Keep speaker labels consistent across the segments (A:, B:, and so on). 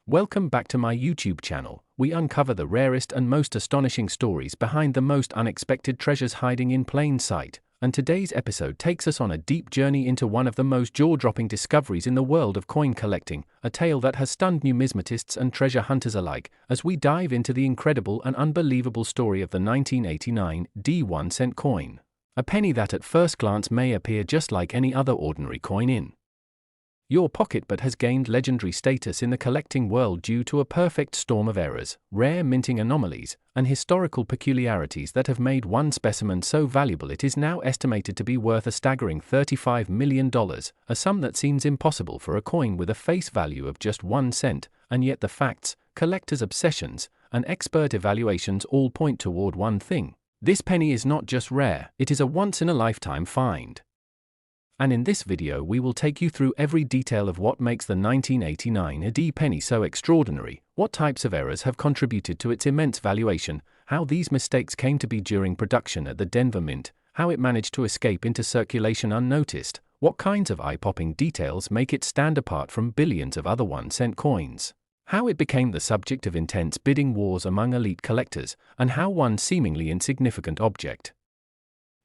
A: Welcome back to my YouTube channel. We uncover the rarest and most astonishing stories behind the most unexpected treasures hiding in plain sight. And today's episode takes us on a deep journey into one of the most jaw-dropping discoveries in the world of coin collecting, a tale that has stunned numismatists and treasure hunters alike, as we dive into the incredible and unbelievable story of the 1989 1 cent coin. A penny that at first glance may appear just like any other ordinary coin in your pocket, but has gained legendary status in the collecting world due to a perfect storm of errors, rare minting anomalies, and historical peculiarities that have made one specimen so valuable it is now estimated to be worth a staggering $35 million, a sum that seems impossible for a coin with a face value of just 1 cent, and yet the facts, collectors' obsessions, and expert evaluations all point toward one thing. This penny is not just rare, it is a once-in-a-lifetime find. And in this video we will take you through every detail of what makes the 1989 penny so extraordinary, what types of errors have contributed to its immense valuation, how these mistakes came to be during production at the Denver Mint, how it managed to escape into circulation unnoticed, what kinds of eye-popping details make it stand apart from billions of other 1 cent coins, how it became the subject of intense bidding wars among elite collectors, and how one seemingly insignificant object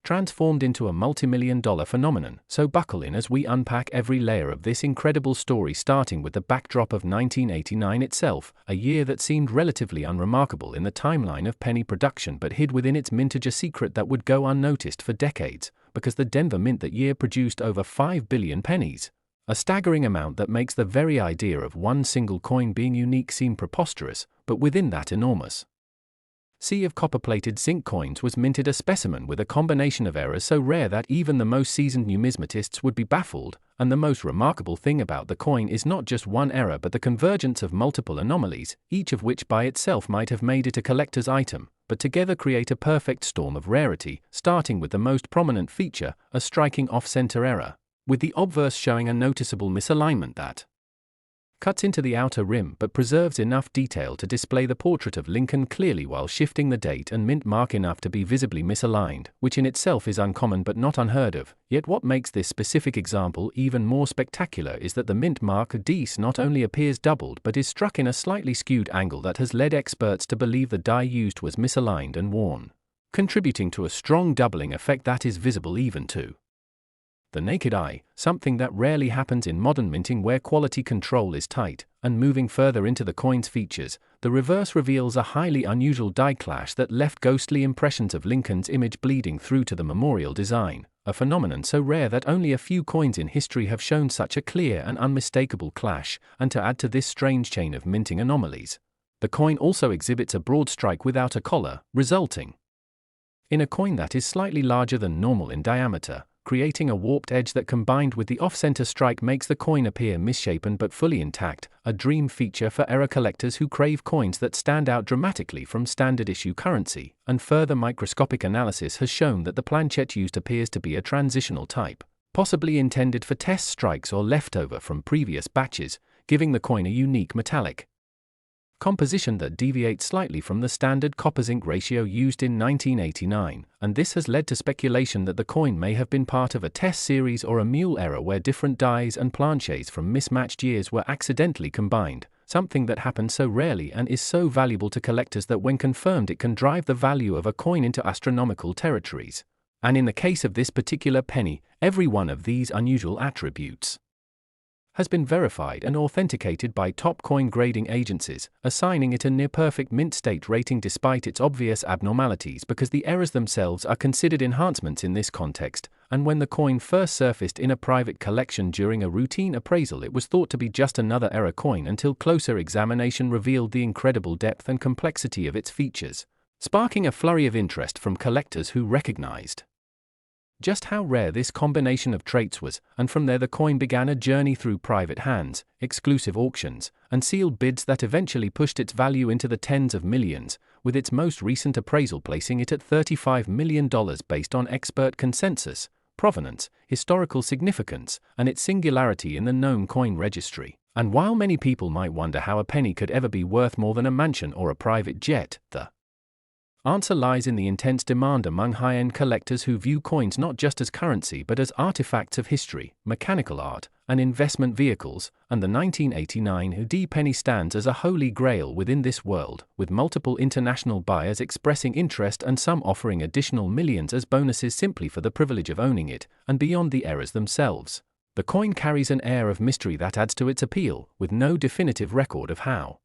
A: transformed into a multi-million-dollar phenomenon. So buckle in as we unpack every layer of this incredible story, starting with the backdrop of 1989 itself, a year that seemed relatively unremarkable in the timeline of penny production but hid within its mintage a secret that would go unnoticed for decades, because the Denver Mint that year produced over 5 billion pennies. A staggering amount that makes the very idea of one single coin being unique seem preposterous, but within that enormous sea of copper-plated zinc coins was minted a specimen with a combination of errors so rare that even the most seasoned numismatists would be baffled, and the most remarkable thing about the coin is not just one error but the convergence of multiple anomalies, each of which by itself might have made it a collector's item, but together create a perfect storm of rarity, starting with the most prominent feature, a striking off-center error, with the obverse showing a noticeable misalignment that cuts into the outer rim but preserves enough detail to display the portrait of Lincoln clearly while shifting the date and mint mark enough to be visibly misaligned, which in itself is uncommon but not unheard of. Yet what makes this specific example even more spectacular is that the mint mark Ds not only appears doubled but is struck in a slightly skewed angle that has led experts to believe the die used was misaligned and worn, contributing to a strong doubling effect that is visible even to the naked eye, something that rarely happens in modern minting where quality control is tight. And moving further into the coin's features, the reverse reveals a highly unusual die clash that left ghostly impressions of Lincoln's image bleeding through to the memorial design, a phenomenon so rare that only a few coins in history have shown such a clear and unmistakable clash. And to add to this strange chain of minting anomalies, the coin also exhibits a broad strike without a collar, resulting in a coin that is slightly larger than normal in diameter, creating a warped edge that combined with the off-center strike makes the coin appear misshapen but fully intact, a dream feature for error collectors who crave coins that stand out dramatically from standard issue currency. And further microscopic analysis has shown that the planchette used appears to be a transitional type, possibly intended for test strikes or leftover from previous batches, giving the coin a unique metallic composition that deviates slightly from the standard copper-zinc ratio used in 1989, and this has led to speculation that the coin may have been part of a test series or a mule error where different dies and planchets from mismatched years were accidentally combined, something that happens so rarely and is so valuable to collectors that when confirmed it can drive the value of a coin into astronomical territories. And in the case of this particular penny, every one of these unusual attributes has been verified and authenticated by top coin grading agencies, assigning it a near-perfect mint state rating despite its obvious abnormalities because the errors themselves are considered enhancements in this context. And when the coin first surfaced in a private collection during a routine appraisal, it was thought to be just another error coin until closer examination revealed the incredible depth and complexity of its features, sparking a flurry of interest from collectors who recognized just how rare this combination of traits was, and from there the coin began a journey through private hands, exclusive auctions, and sealed bids that eventually pushed its value into the tens of millions, with its most recent appraisal placing it at $35 million based on expert consensus, provenance, historical significance, and its singularity in the known coin registry. And while many people might wonder how a penny could ever be worth more than a mansion or a private jet, the answer lies in the intense demand among high-end collectors who view coins not just as currency but as artifacts of history, mechanical art, and investment vehicles, and the 1989 D penny stands as a holy grail within this world, with multiple international buyers expressing interest and some offering additional millions as bonuses simply for the privilege of owning it, and beyond the errors themselves. The coin carries an air of mystery that adds to its appeal, with no definitive record of how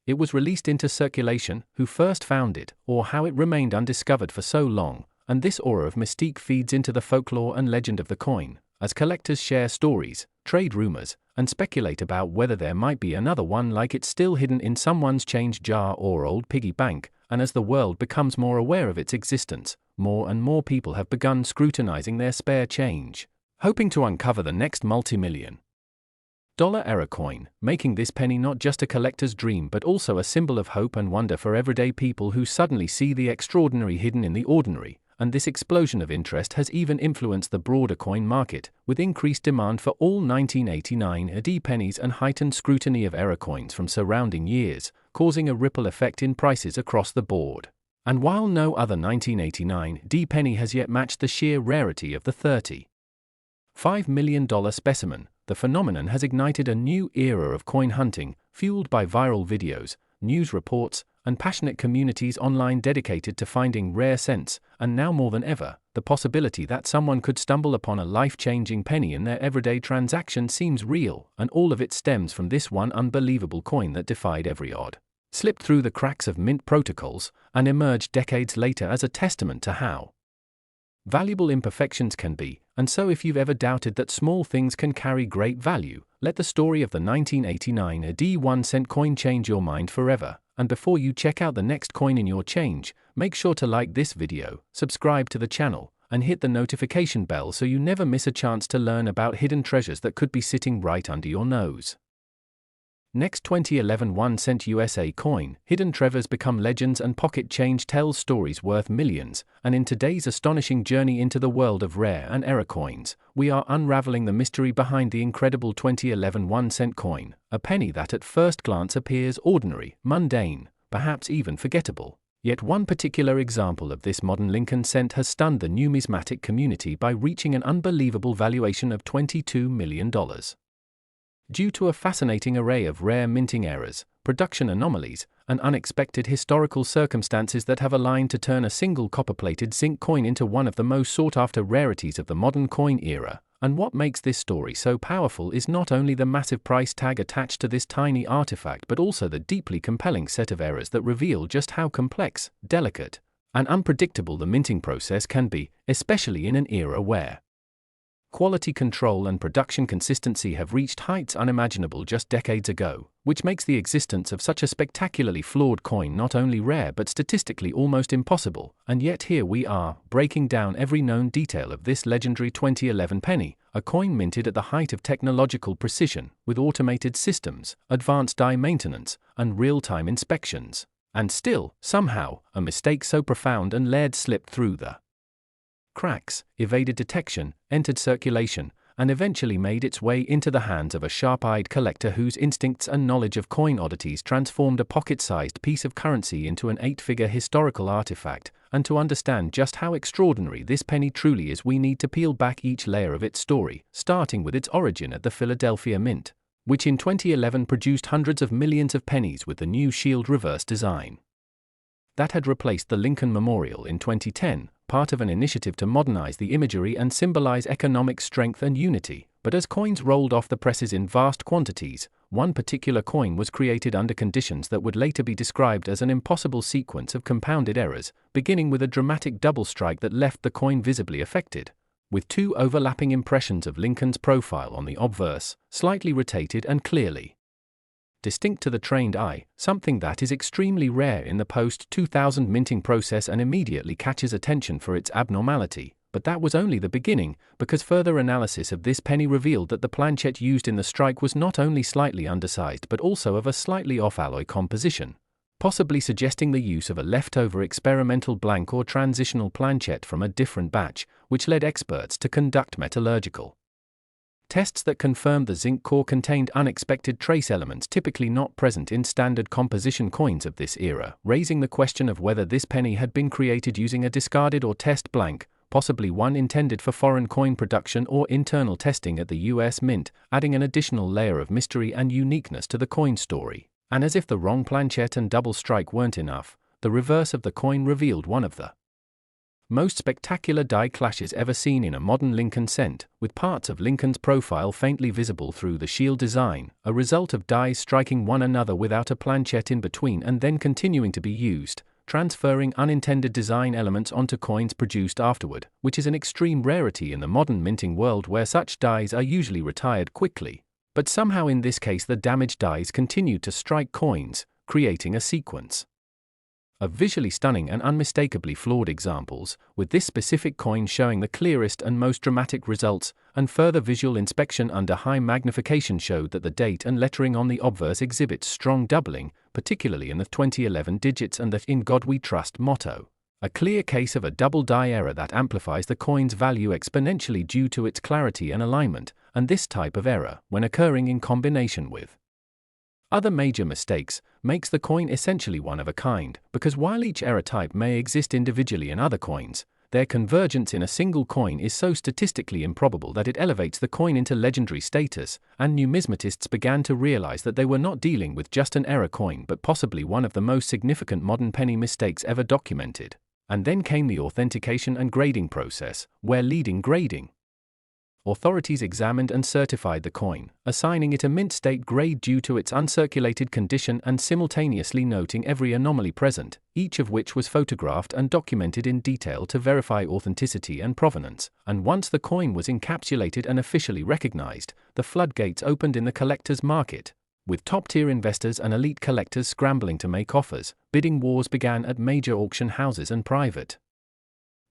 A: it was released into circulation, who first found it, or how it remained undiscovered for so long, and this aura of mystique feeds into the folklore and legend of the coin, as collectors share stories, trade rumors, and speculate about whether there might be another one like it still hidden in someone's change jar or old piggy bank, and as the world becomes more aware of its existence, more and more people have begun scrutinizing their spare change, hoping to uncover the next multi-million dollar error coin, making this penny not just a collector's dream but also a symbol of hope and wonder for everyday people who suddenly see the extraordinary hidden in the ordinary. And this explosion of interest has even influenced the broader coin market, with increased demand for all 1989 D pennies and heightened scrutiny of error coins from surrounding years, causing a ripple effect in prices across the board. And while no other 1989 D penny has yet matched the sheer rarity of the $35 million specimen, the phenomenon has ignited a new era of coin hunting, fueled by viral videos, news reports, and passionate communities online dedicated to finding rare cents, and now more than ever, the possibility that someone could stumble upon a life-changing penny in their everyday transaction seems real, and all of it stems from this one unbelievable coin that defied every odd, slipped through the cracks of mint protocols, and emerged decades later as a testament to how valuable imperfections can be. And so if you've ever doubted that small things can carry great value, let the story of the 1989 D 1 cent coin change your mind forever. And before you check out the next coin in your change, make sure to like this video, subscribe to the channel, and hit the notification bell so you never miss a chance to learn about hidden treasures that could be sitting right under your nose. Next 2011 1 cent USA coin, hidden treasures become legends and pocket change tells stories worth millions, and in today's astonishing journey into the world of rare and error coins, we are unraveling the mystery behind the incredible 2011 1 cent coin, a penny that at first glance appears ordinary, mundane, perhaps even forgettable. Yet one particular example of this modern Lincoln cent has stunned the numismatic community by reaching an unbelievable valuation of $22 million. Due to a fascinating array of rare minting errors, production anomalies, and unexpected historical circumstances that have aligned to turn a single copper-plated zinc coin into one of the most sought-after rarities of the modern coin era. And what makes this story so powerful is not only the massive price tag attached to this tiny artifact but also the deeply compelling set of errors that reveal just how complex, delicate, and unpredictable the minting process can be, especially in an era where quality control and production consistency have reached heights unimaginable just decades ago, which makes the existence of such a spectacularly flawed coin not only rare but statistically almost impossible. And yet here we are, breaking down every known detail of this legendary 2011 penny, a coin minted at the height of technological precision, with automated systems, advanced die maintenance, and real-time inspections. And still, somehow, a mistake so profound and layered slipped through the cracks, evaded detection, entered circulation, and eventually made its way into the hands of a sharp-eyed collector whose instincts and knowledge of coin oddities transformed a pocket-sized piece of currency into an 8-figure historical artifact. And to understand just how extraordinary this penny truly is, we need to peel back each layer of its story, starting with its origin at the Philadelphia Mint, which in 2011 produced hundreds of millions of pennies with the new shield reverse design that had replaced the Lincoln Memorial in 2010, part of an initiative to modernize the imagery and symbolize economic strength and unity. But as coins rolled off the presses in vast quantities, one particular coin was created under conditions that would later be described as an impossible sequence of compounded errors, beginning with a dramatic double strike that left the coin visibly affected, with two overlapping impressions of Lincoln's profile on the obverse, slightly rotated and clearly distinct to the trained eye, something that is extremely rare in the post-2000 minting process and immediately catches attention for its abnormality. But that was only the beginning, because further analysis of this penny revealed that the planchet used in the strike was not only slightly undersized but also of a slightly off-alloy composition, possibly suggesting the use of a leftover experimental blank or transitional planchet from a different batch, which led experts to conduct metallurgical tests that confirmed the zinc core contained unexpected trace elements typically not present in standard composition coins of this era, raising the question of whether this penny had been created using a discarded or test blank, possibly one intended for foreign coin production or internal testing at the US Mint, adding an additional layer of mystery and uniqueness to the coin story. And as if the wrong planchet and double strike weren't enough, the reverse of the coin revealed one of the most spectacular die clashes ever seen in a modern Lincoln cent, with parts of Lincoln's profile faintly visible through the shield design, a result of dies striking one another without a planchet in between and then continuing to be used, transferring unintended design elements onto coins produced afterward, which is an extreme rarity in the modern minting world where such dies are usually retired quickly. But somehow in this case the damaged dies continued to strike coins, creating a sequence of visually stunning and unmistakably flawed examples, with this specific coin showing the clearest and most dramatic results, and further visual inspection under high magnification showed that the date and lettering on the obverse exhibits strong doubling, particularly in the 2011 digits and the "In God We Trust" motto. A clear case of a double die error that amplifies the coin's value exponentially due to its clarity and alignment, and this type of error, when occurring in combination with other major mistakes, makes the coin essentially one of a kind, because while each error type may exist individually in other coins, their convergence in a single coin is so statistically improbable that it elevates the coin into legendary status, and numismatists began to realize that they were not dealing with just an error coin but possibly one of the most significant modern penny mistakes ever documented. And then came the authentication and grading process, where leading grading authorities examined and certified the coin, assigning it a mint state grade due to its uncirculated condition and simultaneously noting every anomaly present, each of which was photographed and documented in detail to verify authenticity and provenance. And once the coin was encapsulated and officially recognized, the floodgates opened in the collector's market. With top-tier investors and elite collectors scrambling to make offers, bidding wars began at major auction houses and private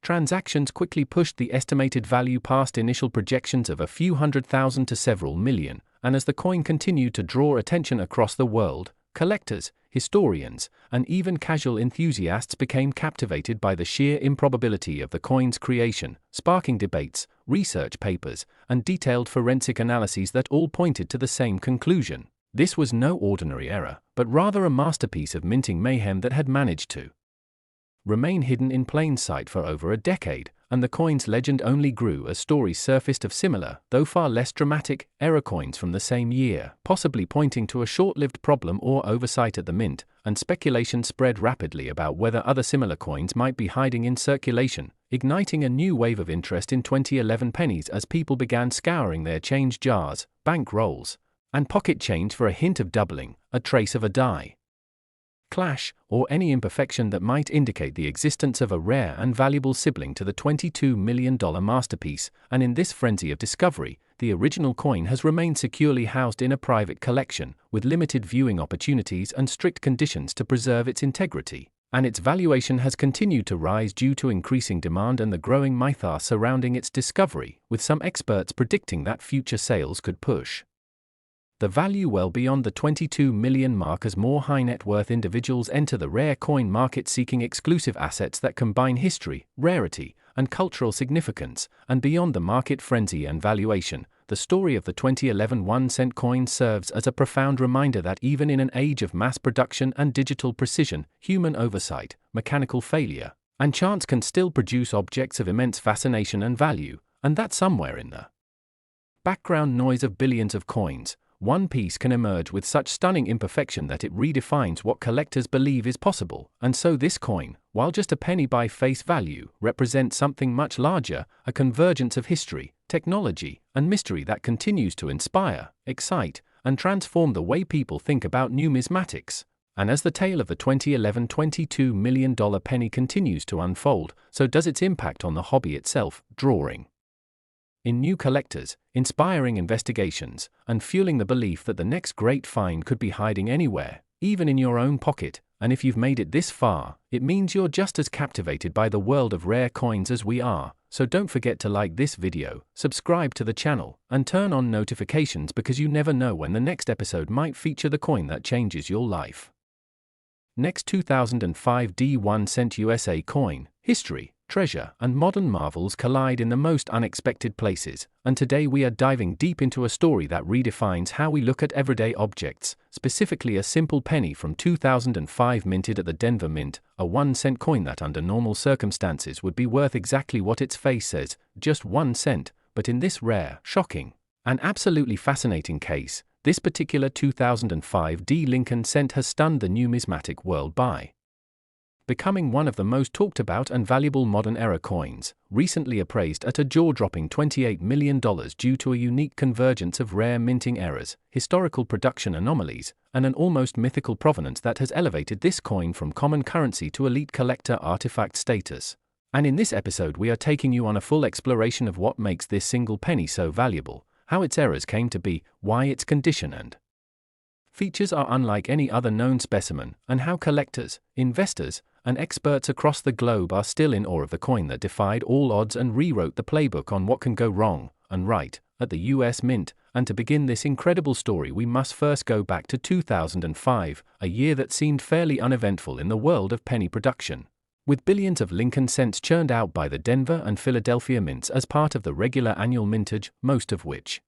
A: transactions quickly pushed the estimated value past initial projections of a few $100,000 to several million, and as the coin continued to draw attention across the world, collectors, historians, and even casual enthusiasts became captivated by the sheer improbability of the coin's creation, sparking debates, research papers, and detailed forensic analyses that all pointed to the same conclusion. This was no ordinary error, but rather a masterpiece of minting mayhem that had managed to remain hidden in plain sight for over a decade, and the coin's legend only grew as stories surfaced of similar, though far less dramatic, error coins from the same year, possibly pointing to a short-lived problem or oversight at the mint, and speculation spread rapidly about whether other similar coins might be hiding in circulation, igniting a new wave of interest in 2011 pennies as people began scouring their change jars, bank rolls, and pocket change for a hint of doubling, a trace of a die clash, or any imperfection that might indicate the existence of a rare and valuable sibling to the $22 million masterpiece. And in this frenzy of discovery, the original coin has remained securely housed in a private collection, with limited viewing opportunities and strict conditions to preserve its integrity. And its valuation has continued to rise due to increasing demand and the growing mythos surrounding its discovery, with some experts predicting that future sales could push the value well beyond the 22 million mark as more high-net-worth individuals enter the rare coin market seeking exclusive assets that combine history, rarity, and cultural significance. And beyond the market frenzy and valuation, the story of the 2011 1-cent coin serves as a profound reminder that even in an age of mass production and digital precision, human oversight, mechanical failure, and chance can still produce objects of immense fascination and value, and that somewhere in the background noise of billions of coins, one piece can emerge with such stunning imperfection that it redefines what collectors believe is possible. And so this coin, while just a penny by face value, represents something much larger, a convergence of history, technology, and mystery that continues to inspire, excite, and transform the way people think about numismatics. And as the tale of the 2011 $22 million penny continues to unfold, so does its impact on the hobby itself, drawing in new collectors, inspiring investigations, and fueling the belief that the next great find could be hiding anywhere, even in your own pocket. And if you've made it this far, it means you're just as captivated by the world of rare coins as we are. So don't forget to like this video, subscribe to the channel, and turn on notifications because you never know when the next episode might feature the coin that changes your life. Next, 2005 D1 cent USA coin, history, treasure and modern marvels collide in the most unexpected places, and today we are diving deep into a story that redefines how we look at everyday objects, specifically a simple penny from 2005 minted at the Denver Mint, a 1-cent coin that under normal circumstances would be worth exactly what its face says, just 1 cent, but in this rare, shocking, and absolutely fascinating case, this particular 2005 Lincoln cent has stunned the numismatic world by becoming one of the most talked about and valuable modern-era coins, recently appraised at a jaw-dropping $28 million due to a unique convergence of rare minting errors, historical production anomalies, and an almost mythical provenance that has elevated this coin from common currency to elite collector artifact status. And in this episode we are taking you on a full exploration of what makes this single penny so valuable, how its errors came to be, why its condition and features are unlike any other known specimen, and how collectors, investors, and experts across the globe are still in awe of the coin that defied all odds and rewrote the playbook on what can go wrong and right at the US Mint. And to begin this incredible story we must first go back to 2005, a year that seemed fairly uneventful in the world of penny production. With billions of Lincoln cents churned out by the Denver and Philadelphia mints as part of the regular annual mintage, most of which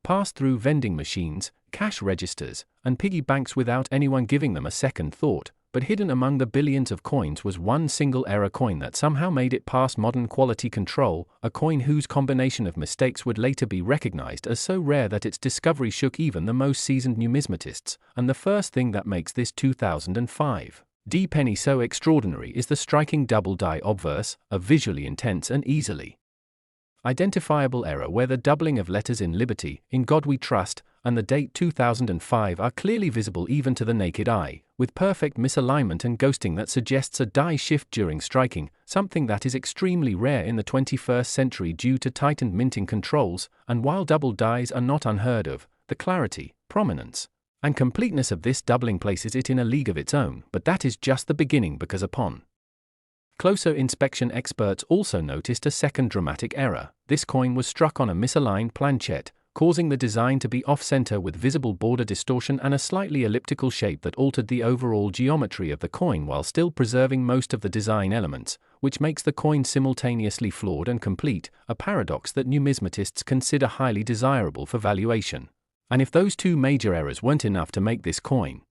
A: passed through vending machines, cash registers, and piggy banks without anyone giving them a second thought, but hidden among the billions of coins was one single error coin that somehow made it past modern quality control, a coin whose combination of mistakes would later be recognized as so rare that its discovery shook even the most seasoned numismatists. And the first thing that makes this 2005 penny so extraordinary is the striking double die obverse, a visually intense and easily identifiable error where the doubling of letters in Liberty, In God We Trust, and the date 2005 are clearly visible even to the naked eye, with perfect misalignment and ghosting that suggests a die shift during striking, something that is extremely rare in the 21st century due to tightened minting controls. And while double dies are not unheard of, the clarity, prominence, and completeness of this doubling places it in a league of its own. But that is just the beginning, because upon closer inspection experts also noticed a second dramatic error. This coin was struck on a misaligned planchette, causing the design to be off-center with visible border distortion and a slightly elliptical shape that altered the overall geometry of the coin while still preserving most of the design elements, which makes the coin simultaneously flawed and complete, a paradox that numismatists consider highly desirable for valuation. And if those two major errors weren't enough to make this coin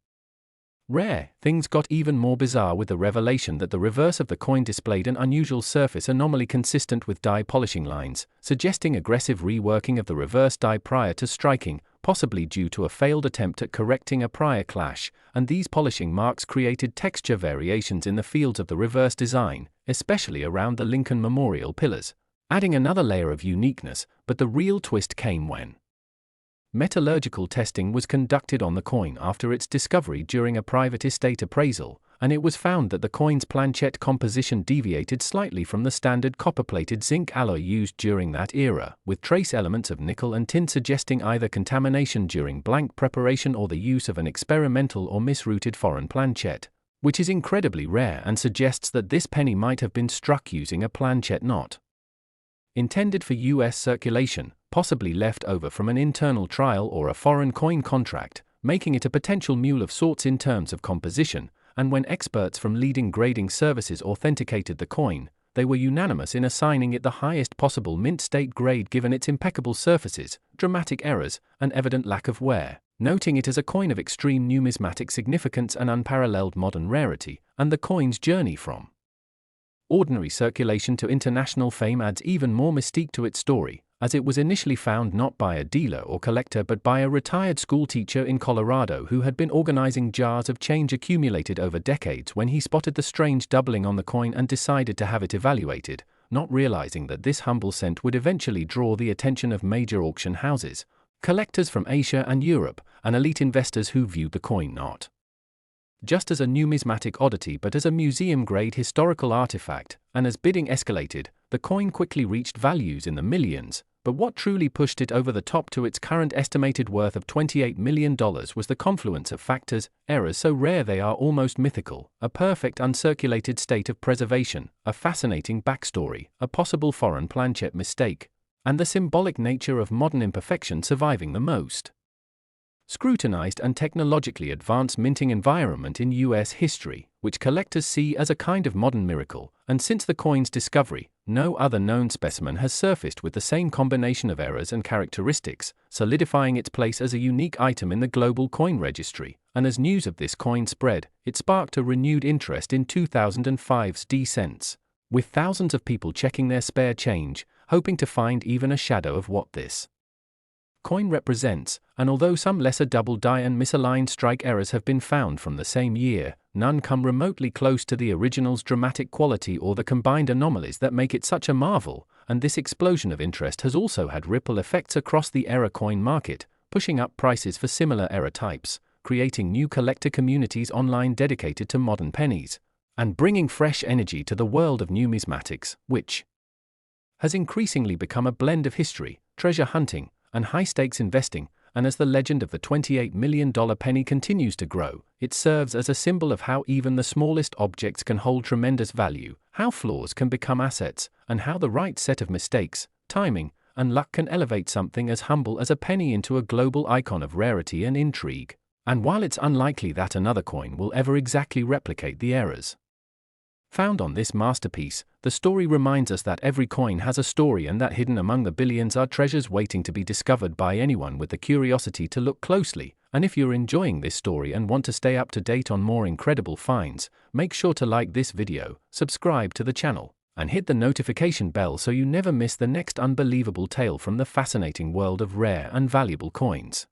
A: rare, things got even more bizarre with the revelation that the reverse of the coin displayed an unusual surface anomaly consistent with die polishing lines, suggesting aggressive reworking of the reverse die prior to striking, possibly due to a failed attempt at correcting a prior clash. And these polishing marks created texture variations in the fields of the reverse design, especially around the Lincoln Memorial pillars, adding another layer of uniqueness. But the real twist came when metallurgical testing was conducted on the coin after its discovery during a private estate appraisal, and it was found that the coin's planchette composition deviated slightly from the standard copper-plated zinc alloy used during that era, with trace elements of nickel and tin suggesting either contamination during blank preparation or the use of an experimental or misrouted foreign planchette, which is incredibly rare and suggests that this penny might have been struck using a planchette not intended for US circulation, possibly left over from an internal trial or a foreign coin contract, making it a potential mule of sorts in terms of composition. And when experts from leading grading services authenticated the coin, they were unanimous in assigning it the highest possible mint state grade given its impeccable surfaces, dramatic errors, and evident lack of wear, noting it as a coin of extreme numismatic significance and unparalleled modern rarity. And the coin's journey from ordinary circulation to international fame adds even more mystique to its story, as it was initially found not by a dealer or collector but by a retired school teacher in Colorado who had been organizing jars of change accumulated over decades when he spotted the strange doubling on the coin and decided to have it evaluated, not realizing that this humble cent would eventually draw the attention of major auction houses, collectors from Asia and Europe, and elite investors who viewed the coin not just as a numismatic oddity but as a museum-grade historical artifact. And as bidding escalated, the coin quickly reached values in the millions. But what truly pushed it over the top to its current estimated worth of $28 million was the confluence of factors: errors so rare they are almost mythical, a perfect uncirculated state of preservation, a fascinating backstory, a possible foreign planchette mistake, and the symbolic nature of modern imperfection surviving the most scrutinized and technologically advanced minting environment in US history, which collectors see as a kind of modern miracle. and since the coin's discovery, no other known specimen has surfaced with the same combination of errors and characteristics, solidifying its place as a unique item in the global coin registry. And as news of this coin spread, it sparked a renewed interest in 2005's D-cents, with thousands of people checking their spare change, hoping to find even a shadow of what this coin represents. And although some lesser double die and misaligned strike errors have been found from the same year, none come remotely close to the original's dramatic quality or the combined anomalies that make it such a marvel. And this explosion of interest has also had ripple effects across the error coin market, pushing up prices for similar error types, creating new collector communities online dedicated to modern pennies, and bringing fresh energy to the world of numismatics, which has increasingly become a blend of history, treasure hunting, and high-stakes investing. And as the legend of the $28 million penny continues to grow, it serves as a symbol of how even the smallest objects can hold tremendous value, how flaws can become assets, and how the right set of mistakes, timing, and luck can elevate something as humble as a penny into a global icon of rarity and intrigue. And while it's unlikely that another coin will ever exactly replicate the errors found on this masterpiece, the story reminds us that every coin has a story, and that hidden among the billions are treasures waiting to be discovered by anyone with the curiosity to look closely. And if you're enjoying this story and want to stay up to date on more incredible finds, make sure to like this video, subscribe to the channel, and hit the notification bell so you never miss the next unbelievable tale from the fascinating world of rare and valuable coins.